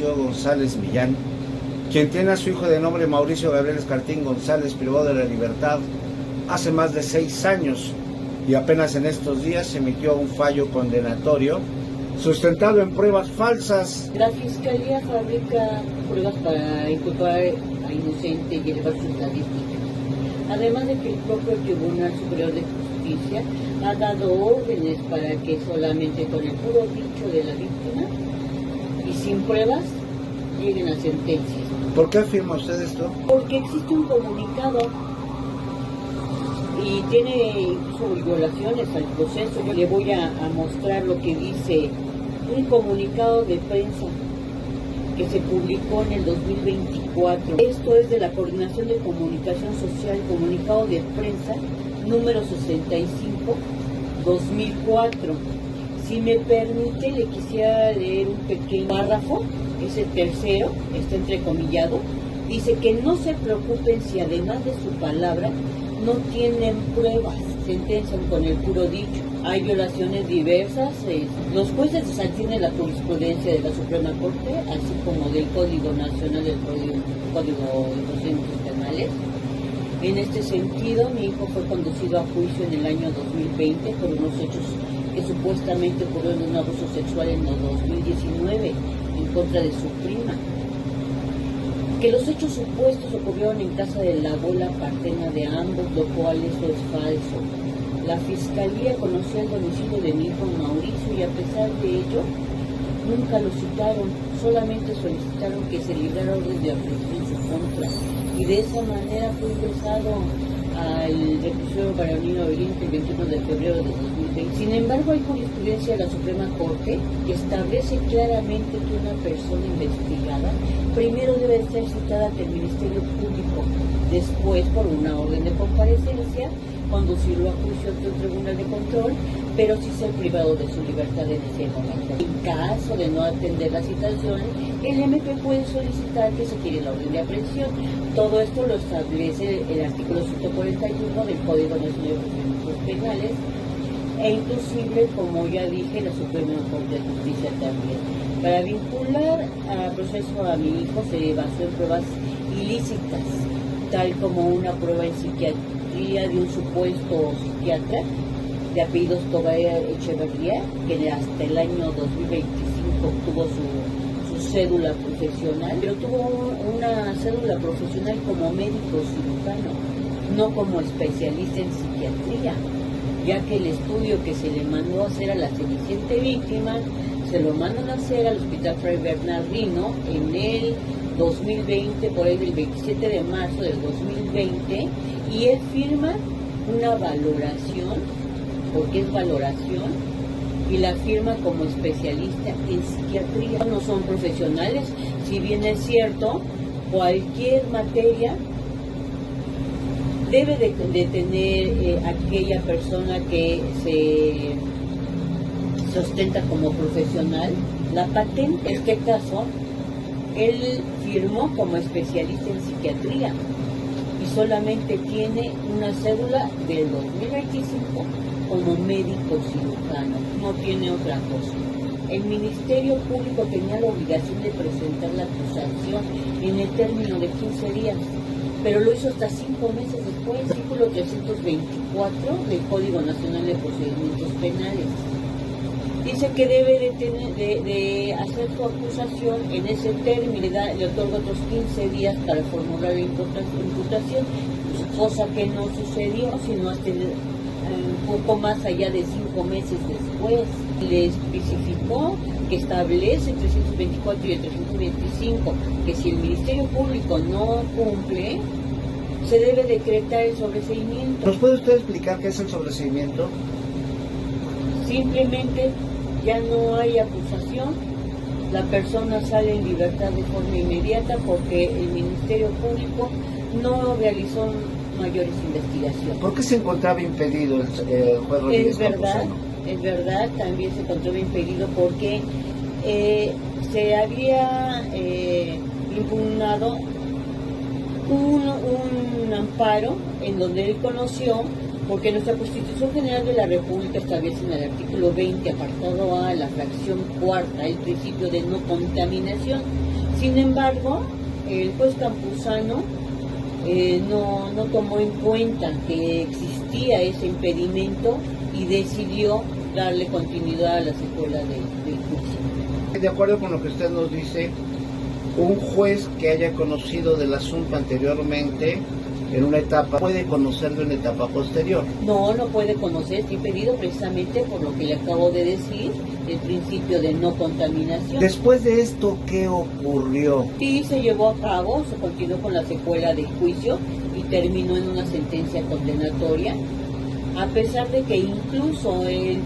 González Millán, quien tiene a su hijo de nombre Mauricio Gabriel Escartín González privado de la libertad hace más de 6 años y apenas en estos días se emitió un fallo condenatorio sustentado en pruebas falsas. La Fiscalía fabrica pruebas para inculpar a inocente y elevar sus estadísticas. Además de que el propio Tribunal Superior de Justicia ha dado órdenes para que solamente con el puro dicho de la víctima y sin pruebas lleguen a sentencias. ¿Por qué afirma usted esto? Porque existe un comunicado y tiene incluso violaciones al proceso. Yo le voy a mostrar lo que dice un comunicado de prensa que se publicó en el 2024. Esto es de la Coordinación de Comunicación Social, comunicado de prensa número 65-2004. Si me permite, le quisiera leer un pequeño párrafo, es el tercero, está entrecomillado. Dice que no se preocupen si además de su palabra no tienen pruebas, sentencian con el puro dicho. Hay violaciones diversas, los jueces desatienden la jurisprudencia de la Suprema Corte, así como del Código Nacional del Código de Procedimientos Penales. En este sentido, mi hijo fue conducido a juicio en el año 2020 por unos hechos que supuestamente ocurrieron en un abuso sexual en el 2019 en contra de su prima. Que los hechos supuestos ocurrieron en casa de la abuela paterna de ambos, lo cual eso es falso. La Fiscalía conocía el domicilio de mi hijo Mauricio y a pesar de ello, nunca lo citaron, solamente solicitaron que se librara orden de aprehensión en su contra. Y de esa manera fue ingresado al reclusorio varonil Oriente el 21 de febrero de 2020. Sin embargo, hay jurisprudencia de la Suprema Corte que establece claramente que una persona investigada primero debe ser citada ante el Ministerio Público, después, por una orden de comparecencia, conducirlo a juicio ante un tribunal de control, pero sí ser privado de su libertad en ese momento. En caso de no atender la citación, el MP puede solicitar que se tire la orden de aprehensión. Todo esto lo establece el artículo 141 del Código Nacional de Procedimientos Penales e inclusive, como ya dije, la Suprema Corte de Justicia también. Para vincular a proceso a mi hijo se basó en pruebas ilícitas, tal como una prueba en psiquiatría de un supuesto psiquiatra de apellidos Tobar Echeverría, que hasta el año 2025 obtuvo su cédula profesional, pero tuvo una cédula profesional como médico cirujano, no como especialista en psiquiatría, ya que el estudio que se le mandó a hacer a la ceniciente víctima se lo mandan a hacer al Hospital Fray Bernardino en el 2020, por ahí del 27 de marzo del 2020, y él firma una valoración, porque es valoración, y la firma como especialista en psiquiatría. No son profesionales, si bien es cierto, cualquier materia debe de tener aquella persona que se ostenta como profesional la patente. En este caso, él firmó como especialista en psiquiatría y solamente tiene una cédula del 2025 como médico cirujano, no tiene otra cosa. El Ministerio Público tenía la obligación de presentar la acusación en el término de 15 días, pero lo hizo hasta 5 meses después, artículo 324 del Código Nacional de Procedimientos Penales. Dice que debe de hacer su acusación en ese término, le otorga otros 15 días para formular la imputación, cosa que no sucedió, sino hasta un poco más allá de 5 meses después. Le especificó que establece el 324 y el 325 que si el Ministerio Público no cumple, se debe decretar el sobreseimiento. ¿Nos puede usted explicar qué es el sobreseimiento? Simplemente ya no hay acusación, la persona sale en libertad de forma inmediata porque el Ministerio Público no realizó mayores investigaciones. ¿Por qué se encontraba impedido el juez Rodríguez Campuzano? Es verdad, también se encontraba impedido porque se había impugnado un amparo en donde él conoció Porque nuestra Constitución General de la República establece en el artículo 20, apartado A, la fracción cuarta, el principio de no contaminación. Sin embargo, el juez Campuzano no tomó en cuenta que existía ese impedimento y decidió darle continuidad a la secuela del juicio. De acuerdo con lo que usted nos dice, un juez que haya conocido del asunto anteriormente en una etapa puede conocer de una etapa posterior. No puede conocer, está impedido precisamente por lo que le acabo de decir, el principio de no contaminación. Después de esto, ¿qué ocurrió? Sí, se llevó a cabo, se continuó con la secuela del juicio y terminó en una sentencia condenatoria, a pesar de que incluso él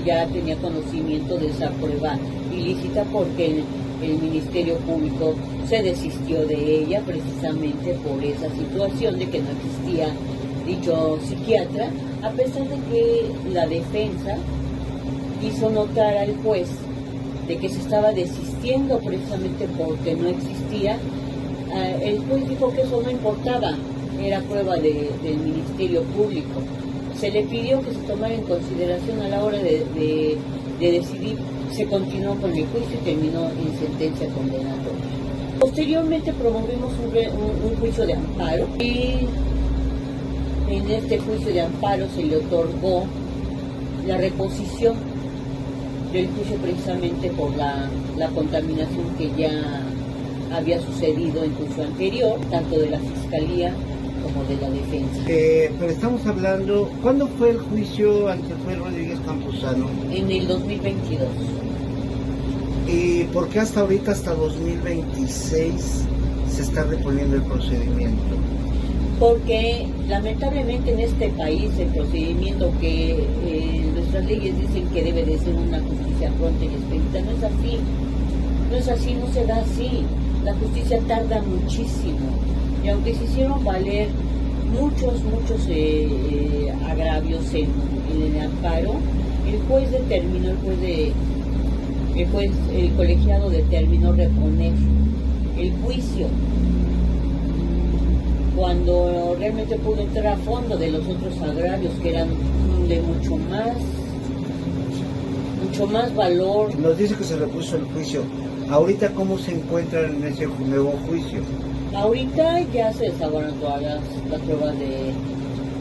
ya tenía conocimiento de esa prueba ilícita porque el Ministerio Público se desistió de ella precisamente por esa situación de que no existía dicho psiquiatra, a pesar de que la defensa hizo notar al juez de que se estaba desistiendo precisamente porque no existía. El juez dijo que eso no importaba, era prueba del Ministerio Público. Se le pidió que se tomara en consideración a la hora de decidir. Se continuó con el juicio y terminó en sentencia condenatoria. Posteriormente promovimos un juicio de amparo y en este juicio de amparo se le otorgó la reposición del juicio precisamente por la contaminación que ya había sucedido en juicio anterior, tanto de la Fiscalía como de la defensa. Pero estamos hablando, ¿cuándo fue el juicio ante el juez Rodríguez Campuzano? En el 2022. ¿Y por qué hasta ahorita, hasta 2026, se está reponiendo el procedimiento? Porque lamentablemente en este país el procedimiento que nuestras leyes dicen que debe de ser una justicia pronta y expedita, no es así. No es así, no se da así. La justicia tarda muchísimo. Y aunque se hicieron valer muchos agravios en el amparo, el colegiado determinó reponer el juicio cuando realmente pudo entrar a fondo de los otros agravios que eran de mucho más valor. Nos dice que se repuso el juicio. ¿Ahorita cómo se encuentran en ese nuevo juicio? Ahorita ya se desahogaron todas las pruebas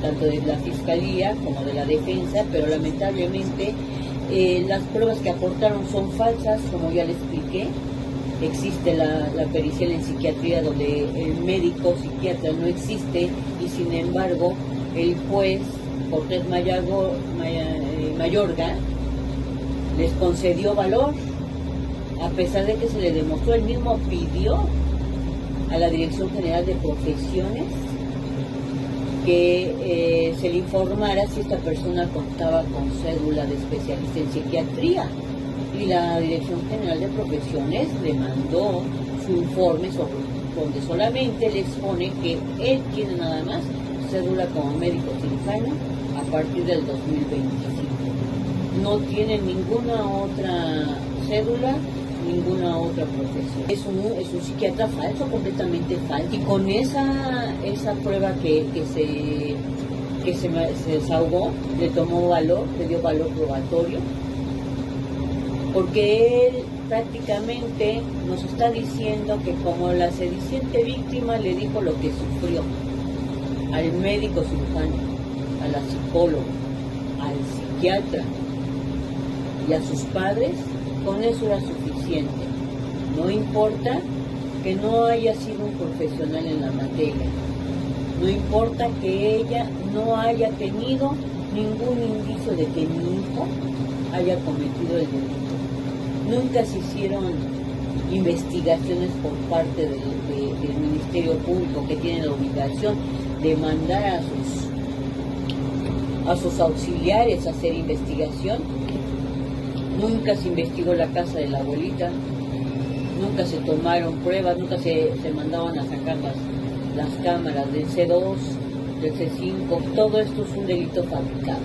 tanto de la Fiscalía como de la defensa, pero lamentablemente las pruebas que aportaron son falsas, como ya les expliqué. Existe la pericial en psiquiatría donde el médico psiquiatra no existe y sin embargo el juez Cortés Mayorga les concedió valor, a pesar de que se le demostró, él mismo pidió a la Dirección General de Profesiones que se le informara si esta persona contaba con cédula de especialista en psiquiatría. Y la Dirección General de Profesiones le mandó su informe donde solamente le expone que él tiene nada más cédula como médico cirujano a partir del 2025. No tiene ninguna otra cédula, ninguna otra profesión. Es un psiquiatra falso, completamente falso. Y con esa prueba que se desahogó, le tomó valor, le dio valor probatorio, porque él prácticamente nos está diciendo que como la sediciente víctima le dijo lo que sufrió al médico cirujano, a la psicóloga, al psiquiatra y a sus padres, con eso era suficiente. No importa que no haya sido un profesional en la materia, no importa que ella no haya tenido ningún indicio de que mi hijo haya cometido el delito. Nunca se hicieron investigaciones por parte del Ministerio Público, que tiene la obligación de mandar a sus auxiliares a hacer investigación. Nunca se investigó la casa de la abuelita, nunca se tomaron pruebas, nunca se mandaban a sacar las cámaras del C2, del C5. Todo esto es un delito fabricado.